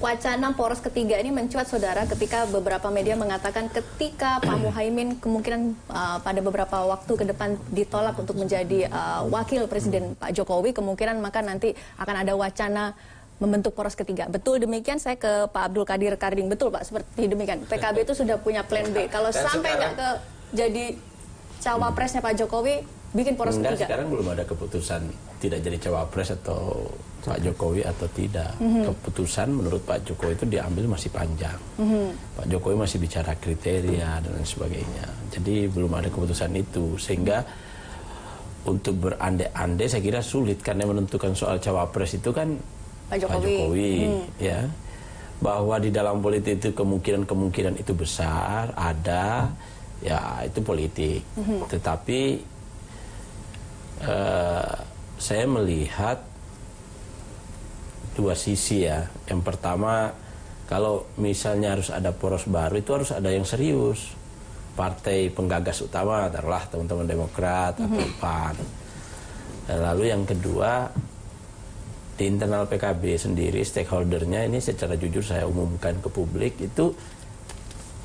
wacana poros ketiga ini mencuat, saudara, ketika beberapa media mengatakan ketika Pak Muhaimin kemungkinan pada beberapa waktu ke depan ditolak untuk menjadi wakil presiden Pak Jokowi, kemungkinan maka nanti akan ada wacana membentuk poros ketiga. Betul demikian? Saya ke Pak Abdul Qadir Karding. Betul Pak, seperti demikian. PKB itu sudah punya plan B. Kalau sampai nggak jadi cawapresnya Pak Jokowi, bikin poros ketiga. Sekarang belum ada keputusan tidak jadi cawapres atau Pak Jokowi atau tidak. Keputusan menurut Pak Jokowi itu diambil masih panjang. Pak Jokowi masih bicara kriteria dan lain sebagainya. Jadi belum ada keputusan itu, sehingga untuk berandai-andai saya kira sulit, karena menentukan soal cawapres itu kan Pak Jokowi. Ya, bahwa di dalam politik itu kemungkinan itu besar, ada, ya itu politik. Tetapi saya melihat dua sisi ya. Yang pertama, kalau misalnya harus ada poros baru, itu harus ada yang serius. Partai penggagas utama adalah teman-teman Demokrat atau PAN. Lalu yang kedua, di internal PKB sendiri, stakeholdernya ini secara jujur saya umumkan ke publik, itu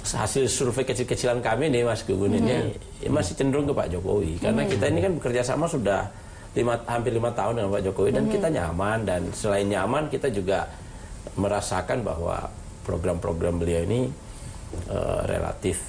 hasil survei kecil-kecilan kami nih Mas Gugun ini masih cenderung ke Pak Jokowi. Karena kita ini kan bekerja sama sudah hampir 5 tahun dengan Pak Jokowi, dan kita nyaman, dan selain nyaman kita juga merasakan bahwa program-program beliau ini relatif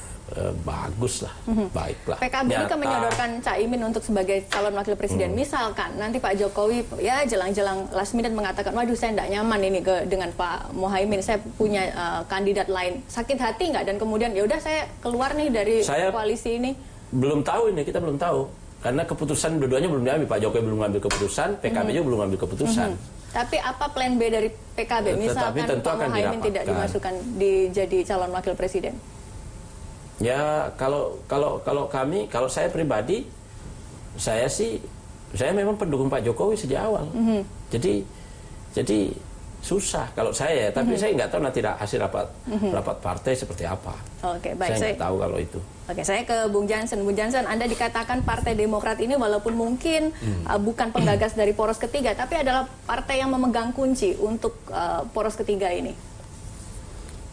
bagus lah, baik lah. PKB ini kan menyodorkan Caimin untuk sebagai calon wakil presiden. Misalkan nanti Pak Jokowi ya jelang-jelang last minute mengatakan, waduh saya tidak nyaman ini dengan Pak Muhaimin, saya punya kandidat lain. Sakit hati nggak? Dan kemudian ya udah saya keluar nih dari koalisi ini. Belum tahu ini, kita belum tahu. Karena keputusan dua-duanya belum diambil. Pak Jokowi belum ngambil keputusan, PKB juga belum ngambil keputusan. Tapi apa plan B dari PKB? Misalkan Pak Muhaimin tidak dimasukkan jadi calon wakil presiden. Ya kalau saya pribadi, saya memang pendukung Pak Jokowi sejak awal. Jadi susah kalau saya, tapi saya nggak tahu nanti hasil rapat partai seperti apa. Oke, baik. Saya nggak tahu kalau itu. Oke, saya ke Bung Jansen. Bung Jansen, Anda dikatakan Partai Demokrat ini walaupun mungkin bukan penggagas dari poros ketiga, tapi adalah partai yang memegang kunci untuk poros ketiga ini.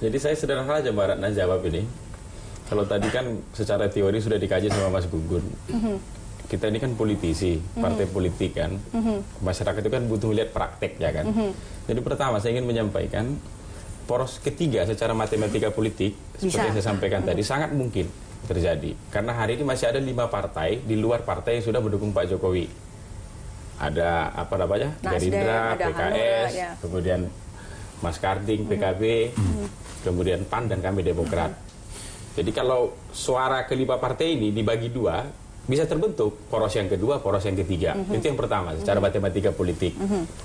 Jadi saya sederhana aja Mbak Ratna jawab ini. Kalau tadi kan secara teori sudah dikaji sama Mas Gugun. Kita ini kan politisi, partai politik kan. Masyarakat itu kan butuh lihat praktek ya kan. Jadi pertama saya ingin menyampaikan, poros ketiga secara matematika politik, seperti yang saya sampaikan tadi, sangat mungkin terjadi. Karena hari ini masih ada 5 partai di luar partai yang sudah mendukung Pak Jokowi. Ada apa namanya? Gerindra, PKS, kemudian Mas Karding, PKB, kemudian PAN, dan kami Demokrat. Jadi kalau suara kelima partai ini dibagi 2, bisa terbentuk poros yang kedua, poros yang ketiga. Itu yang pertama secara matematika politik.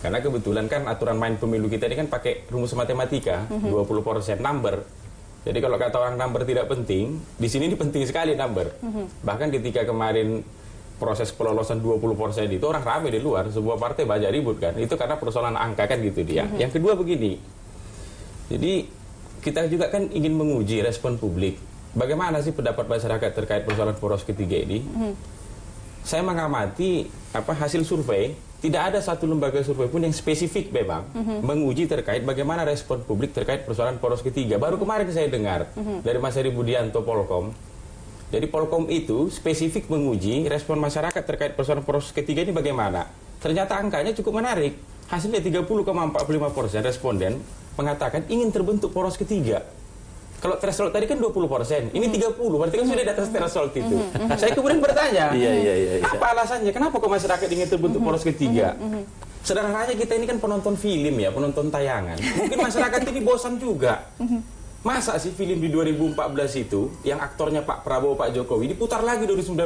Karena kebetulan kan aturan main pemilu kita ini kan pakai rumus matematika, 20% number. Jadi kalau kata orang number tidak penting, di sini ini penting sekali number. Bahkan ketika kemarin proses pelolosan 20% itu orang ramai di luar, sebuah partai banyak ribut kan. Itu karena persoalan angka kan gitu dia. Yang kedua begini. Jadi kita juga kan ingin menguji respon publik. Bagaimana sih pendapat masyarakat terkait persoalan poros ketiga ini? Saya mengamati hasil survei, tidak ada satu lembaga survei pun yang spesifik memang menguji terkait bagaimana respon publik terkait persoalan poros ketiga. Baru kemarin saya dengar dari Mas Heri Budianto Polkom. Jadi Polkom itu spesifik menguji respon masyarakat terkait persoalan poros ketiga ini bagaimana. Ternyata angkanya cukup menarik. Hasilnya 30,45% responden mengatakan ingin terbentuk poros ketiga. Kalau threshold tadi kan 20%, ini 30, berarti kan sudah di atas threshold itu. Saya kemudian bertanya, apa alasannya? Kenapa kok masyarakat ingin terbentuk poros ketiga? Sederhananya kita ini kan penonton film ya, penonton tayangan. Mungkin masyarakat ini bosan juga. Masa sih film di 2014 itu, yang aktornya Pak Prabowo, Pak Jokowi, diputar lagi 2019.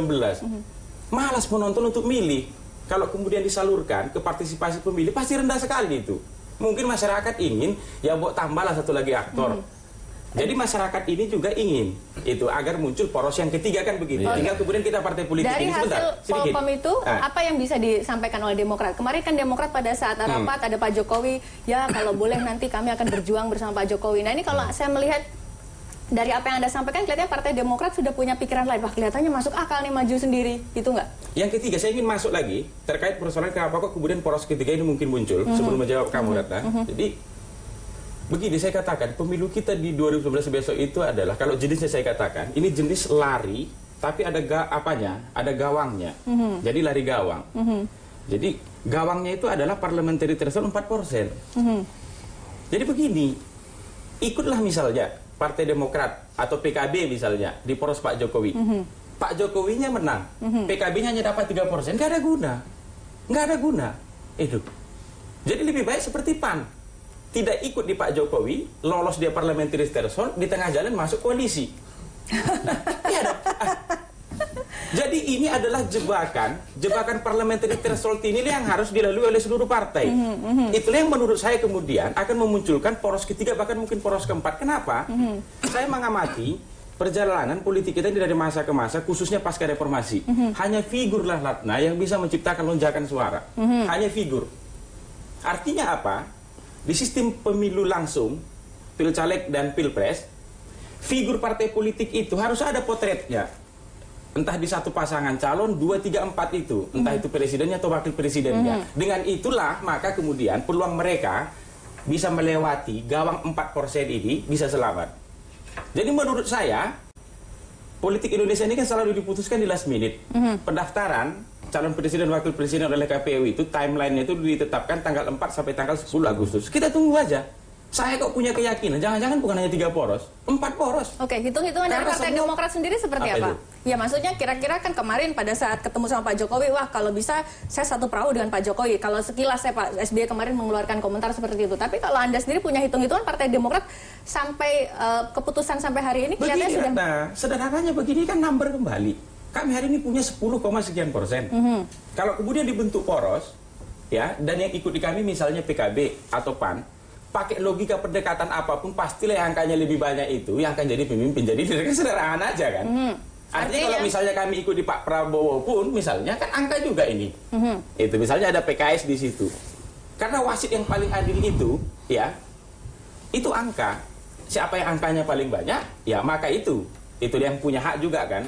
Malas penonton untuk milih. Kalau kemudian disalurkan ke partisipasi pemilih, pasti rendah sekali itu. Mungkin masyarakat ingin, ya buat tambahlah satu lagi aktor. Jadi masyarakat ini juga ingin itu agar muncul poros yang ketiga kan begitu. Tinggal kemudian kita partai politik dari ini hasil Polkom itu apa yang bisa disampaikan oleh Demokrat? Kemarin kan Demokrat pada saat rapat ada Pak Jokowi, ya kalau boleh nanti kami akan berjuang bersama Pak Jokowi. Nah ini kalau saya melihat dari apa yang Anda sampaikan, kelihatannya Partai Demokrat sudah punya pikiran lain. Wah, kelihatannya masuk akal nih maju sendiri, gitu nggak? Yang ketiga, saya ingin masuk lagi terkait persoalan kenapa kok kemudian poros ketiga ini mungkin muncul sebelum menjawab kamu Ratna. Jadi begini saya katakan, pemilu kita di 2019 besok itu adalah, kalau jenisnya saya katakan, ini jenis lari, tapi ada ada gawangnya. Jadi lari gawang. Jadi gawangnya itu adalah parliamentary threshold 4%. Jadi begini, ikutlah misalnya Partai Demokrat atau PKB misalnya di poros Pak Jokowi. Pak Jokowinya menang, PKB-nya hanya dapat 3%, nggak ada guna. Nggak ada guna. Itu. Jadi lebih baik seperti PAN. Tidak ikut di Pak Jokowi, lolos dia parliamentary threshold, di tengah jalan masuk koalisi. Iya. Jadi ini adalah jebakan parliamentary threshold ini yang harus dilalui oleh seluruh partai. Itulah yang menurut saya kemudian akan memunculkan poros ketiga, bahkan mungkin poros keempat. Kenapa? Saya mengamati perjalanan politik kita ini dari masa ke masa, khususnya pasca reformasi. Hanya figurlah Ratna yang bisa menciptakan lonjakan suara. Hanya figur. Artinya apa? Di sistem pemilu langsung, pilcaleg dan pilpres, figur partai politik itu harus ada potretnya. Entah di satu pasangan calon, 2, 3, 4 itu. Entah itu presidennya atau wakil presidennya. Dengan itulah, maka kemudian peluang mereka bisa melewati gawang 4% ini, bisa selamat. Jadi menurut saya, politik Indonesia ini kan selalu diputuskan di last minute. Pendaftaran calon presiden wakil presiden oleh KPU itu timeline-nya itu ditetapkan tanggal 4 sampai tanggal 10 Agustus. Kita tunggu aja. Saya kok punya keyakinan, jangan-jangan bukan hanya 3 poros, 4 poros. Oke, hitung-hitungan dari Partai Demokrat sendiri seperti apa? Ya maksudnya kira-kira kan kemarin pada saat ketemu sama Pak Jokowi, wah kalau bisa saya satu perahu dengan Pak Jokowi. Kalau sekilas saya Pak SBY kemarin mengeluarkan komentar seperti itu. Tapi kalau Anda sendiri punya hitung-hitungan Partai Demokrat sampai keputusan sampai hari ini kelihatannya sudah... Sederhananya begini kan number kembali. Kami hari ini punya 10, sekian persen. Kalau kemudian dibentuk poros, ya, dan yang ikut di kami misalnya PKB atau PAN, pakai logika pendekatan apapun, pastilah yang angkanya lebih banyak itu yang akan jadi pemimpin. Jadi sederhana aja kan. Artinya kalau misalnya kami ikut di Pak Prabowo pun, misalnya kan angka juga ini. Itu misalnya ada PKS di situ. Karena wasit yang paling adil itu, ya, itu angka. Siapa yang angkanya paling banyak, ya maka itu yang punya hak juga kan.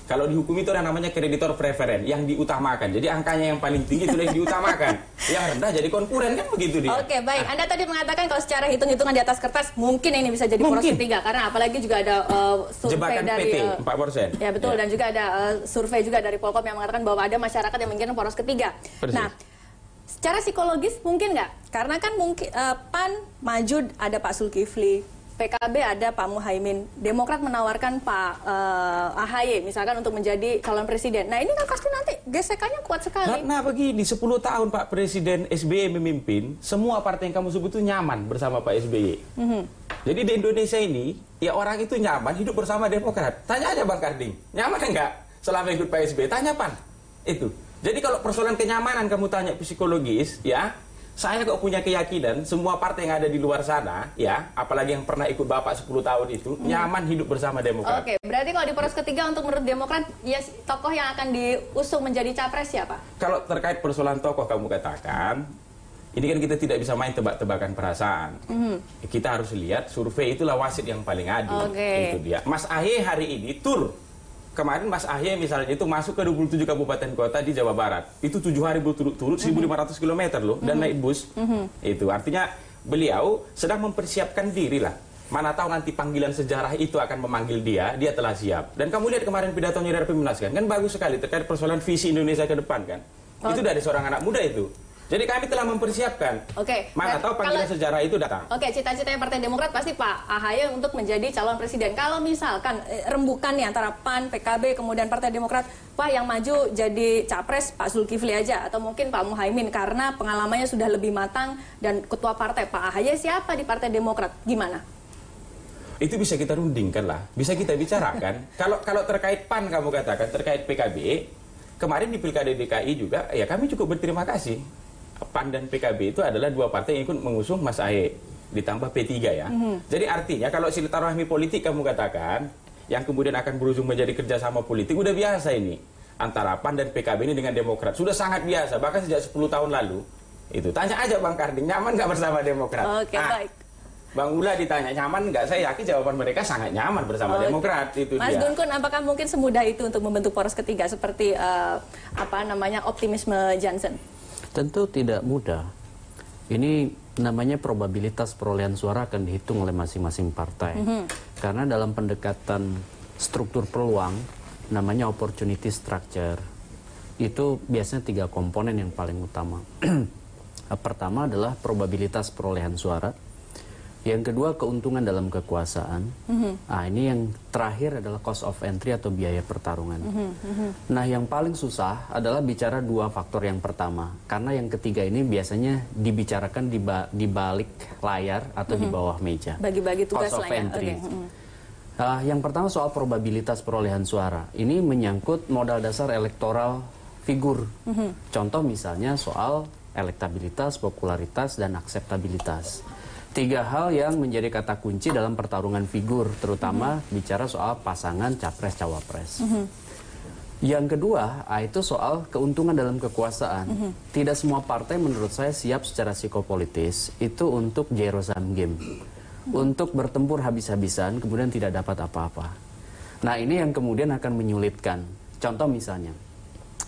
Kalau di hukum itu ada namanya kreditor preferen, yang diutamakan. Jadi angkanya yang paling tinggi itu yang diutamakan. Yang rendah jadi konkuren, kan begitu dia. Oke, baik. Anda tadi mengatakan kalau secara hitung-hitungan di atas kertas, mungkin ini bisa jadi poros ketiga. Karena apalagi juga ada survei jebakan dari... PT, 4%. Ya, betul. Dan juga ada survei juga dari Polkom yang mengatakan bahwa ada masyarakat yang menginginkan poros ketiga. Persis. Nah, secara psikologis mungkin nggak? Karena kan mungkin PAN maju ada Pak Zulkifli, PKB ada Pak Muhaimin, Demokrat menawarkan Pak AHY misalkan untuk menjadi calon presiden. Nah ini kan pasti nanti gesekannya kuat sekali. Nah begini, 10 tahun Pak Presiden SBY memimpin, semua partai yang kamu sebut itu nyaman bersama Pak SBY. Jadi di Indonesia ini, ya orang itu nyaman hidup bersama Demokrat. Tanya aja Bang Karding, nyaman enggak selama ikut Pak SBY? Tanya PAN. Itu. Jadi kalau persoalan kenyamanan kamu tanya psikologis, ya, saya kok punya keyakinan semua partai yang ada di luar sana, ya, apalagi yang pernah ikut Bapak 10 tahun itu, nyaman hidup bersama Demokrat. Oke, berarti kalau di poros ketiga untuk menurut Demokrat, ya tokoh yang akan diusung menjadi capres siapa? Kalau terkait persoalan tokoh kamu katakan, ini kan kita tidak bisa main tebak-tebakan perasaan. Kita harus lihat survei itulah wasit yang paling adil. Itu dia. Mas AHY hari ini kemarin Mas AHY misalnya itu masuk ke 27 kabupaten kota di Jawa Barat. Itu 7 hari berturut-turut 1.500 km loh, dan naik bus. Itu artinya beliau sedang mempersiapkan diri lah. Mana tahu nanti panggilan sejarah itu akan memanggil dia telah siap. Dan kamu lihat kemarin pidatonya dari Rapimnas kan bagus sekali terkait persoalan visi Indonesia ke depan kan. Itu dari seorang anak muda itu. Jadi kami telah mempersiapkan. Mana tahu panggilan sejarah itu datang. Oke, cita-citanya Partai Demokrat pasti Pak AHY untuk menjadi calon presiden. Kalau misalkan rembukan nih antara PAN, PKB, kemudian Partai Demokrat, wah yang maju jadi capres Pak Zulkifli aja atau mungkin Pak Muhaimin karena pengalamannya sudah lebih matang dan ketua partai Pak AHY siapa di Partai Demokrat? Gimana? Itu bisa kita rundingkan lah, bisa kita bicarakan. Kalau terkait PAN kamu katakan, terkait PKB, kemarin di Pilkada DKI juga, ya kami cukup berterima kasih. PAN dan PKB itu adalah dua partai yang ikut mengusung Mas AHY, ditambah P3 ya. Jadi artinya kalau silaturahmi politik kamu katakan, yang kemudian akan berujung menjadi kerjasama politik, udah biasa ini. Antara PAN dan PKB ini dengan Demokrat. Sudah sangat biasa, bahkan sejak 10 tahun lalu. Itu, tanya aja Bang Karding, nyaman nggak bersama Demokrat? Oke, baik. Bang Ula ditanya nyaman nggak, saya yakin jawaban mereka sangat nyaman bersama Demokrat. Itu Mas dia. Gun-Kun, apakah mungkin semudah itu untuk membentuk poros ketiga seperti optimisme Johnson? Tentu tidak mudah. Ini namanya probabilitas perolehan suara akan dihitung oleh masing-masing partai. Karena dalam pendekatan struktur peluang, namanya opportunity structure, itu biasanya 3 komponen yang paling utama. Pertama adalah probabilitas perolehan suara. Yang kedua, keuntungan dalam kekuasaan. Nah, ini yang terakhir adalah cost of entry atau biaya pertarungan. Nah, yang paling susah adalah bicara 2 faktor yang pertama. Karena yang ketiga ini biasanya dibicarakan di balik layar atau di bawah meja. Bagi-bagi tugas cost of lah ya. entry. Okay. Yang pertama soal probabilitas perolehan suara. Ini menyangkut modal dasar elektoral figur. Contoh misalnya soal elektabilitas, popularitas, dan akseptabilitas. 3 hal yang menjadi kata kunci dalam pertarungan figur, terutama bicara soal pasangan capres-cawapres. Yang kedua, itu soal keuntungan dalam kekuasaan. Tidak semua partai menurut saya siap secara psikopolitis itu untuk zero sum game. Untuk bertempur habis-habisan, kemudian tidak dapat apa-apa. Nah, ini yang kemudian akan menyulitkan. Contoh misalnya,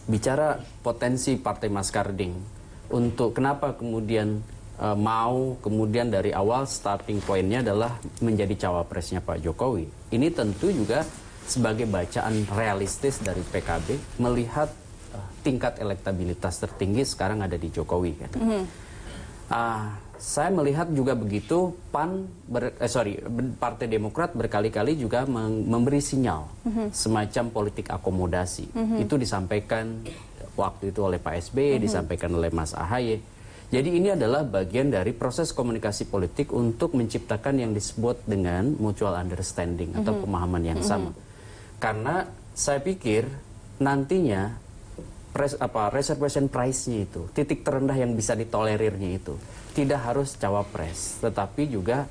bicara potensi Partai Mas Karding, untuk kenapa kemudian mau kemudian dari awal starting pointnya adalah menjadi cawapresnya Pak Jokowi. Ini tentu juga sebagai bacaan realistis dari PKB melihat tingkat elektabilitas tertinggi sekarang ada di Jokowi kan. Saya melihat juga begitu Partai Demokrat berkali-kali juga memberi sinyal semacam politik akomodasi. Itu disampaikan waktu itu oleh Pak SBY, disampaikan oleh Mas AHY. Jadi ini adalah bagian dari proses komunikasi politik untuk menciptakan yang disebut dengan mutual understanding atau pemahaman yang sama. Karena saya pikir nantinya reservation price-nya itu, titik terendah yang bisa ditolerirnya itu, tidak harus cawapres, tetapi juga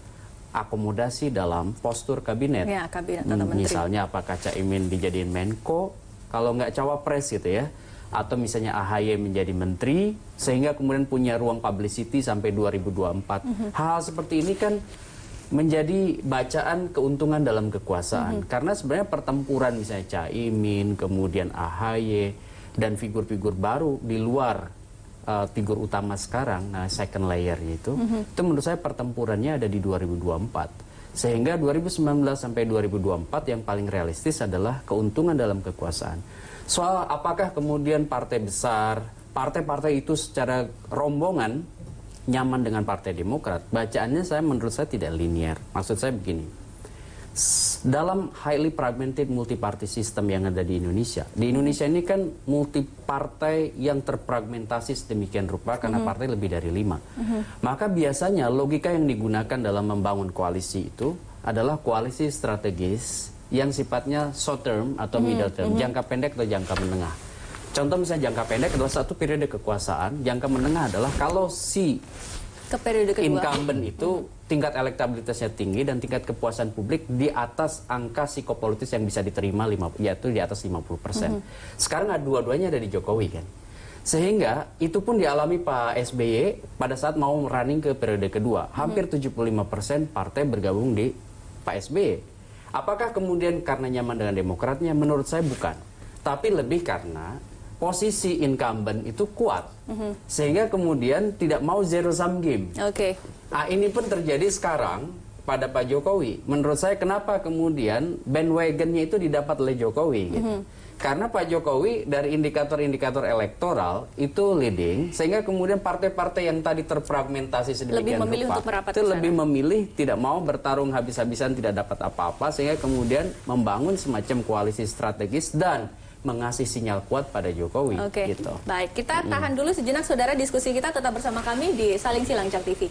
akomodasi dalam postur kabinet. Ya, kabinet atau menteri. Misalnya apakah Caimin dijadiin Menko, kalau nggak cawapres gitu ya. Atau misalnya AHY menjadi menteri, sehingga kemudian punya ruang publicity sampai 2024. Hal-hal seperti ini kan menjadi bacaan keuntungan dalam kekuasaan. Karena sebenarnya pertempuran misalnya Caimin, kemudian AHY, dan figur-figur baru di luar figur utama sekarang, nah second layer-nya itu menurut saya pertempurannya ada di 2024. Sehingga 2019 sampai 2024 yang paling realistis adalah keuntungan dalam kekuasaan. Soal apakah kemudian partai besar, partai-partai itu secara rombongan nyaman dengan Partai Demokrat, bacaannya menurut saya tidak linear. Maksud saya begini, dalam highly fragmented multi-party system yang ada di Indonesia ini kan multi-partai yang terfragmentasi sedemikian rupa karena partai lebih dari 5. Maka biasanya logika yang digunakan dalam membangun koalisi itu adalah koalisi strategis yang sifatnya short term atau middle term, jangka pendek atau jangka menengah. Contoh misalnya jangka pendek adalah 1 periode kekuasaan, jangka menengah adalah kalau si incumbent itu tingkat elektabilitasnya tinggi dan tingkat kepuasan publik di atas angka psikopolitis yang bisa diterima, yaitu di atas 50%. Sekarang dua-duanya ada di Jokowi kan. Sehingga itu pun dialami Pak SBY pada saat mau running ke periode kedua. Hampir 75% partai bergabung di Pak SBY. Apakah kemudian karena nyaman dengan Demokratnya? Menurut saya bukan. Tapi lebih karena posisi incumbent itu kuat. Sehingga kemudian tidak mau zero sum game. Nah, ini pun terjadi sekarang pada Pak Jokowi. Menurut saya kenapa kemudian bandwagonnya itu didapat oleh Jokowi gitu. Karena Pak Jokowi dari indikator-indikator elektoral itu leading, sehingga kemudian partai-partai yang tadi terfragmentasi sedemikian rupa itu lebih memilih tidak mau bertarung habis-habisan, tidak dapat apa-apa, sehingga kemudian membangun semacam koalisi strategis dan mengasih sinyal kuat pada Jokowi. Gitu. Baik, kita tahan dulu sejenak saudara, diskusi kita tetap bersama kami di Saling Silang Jak TV.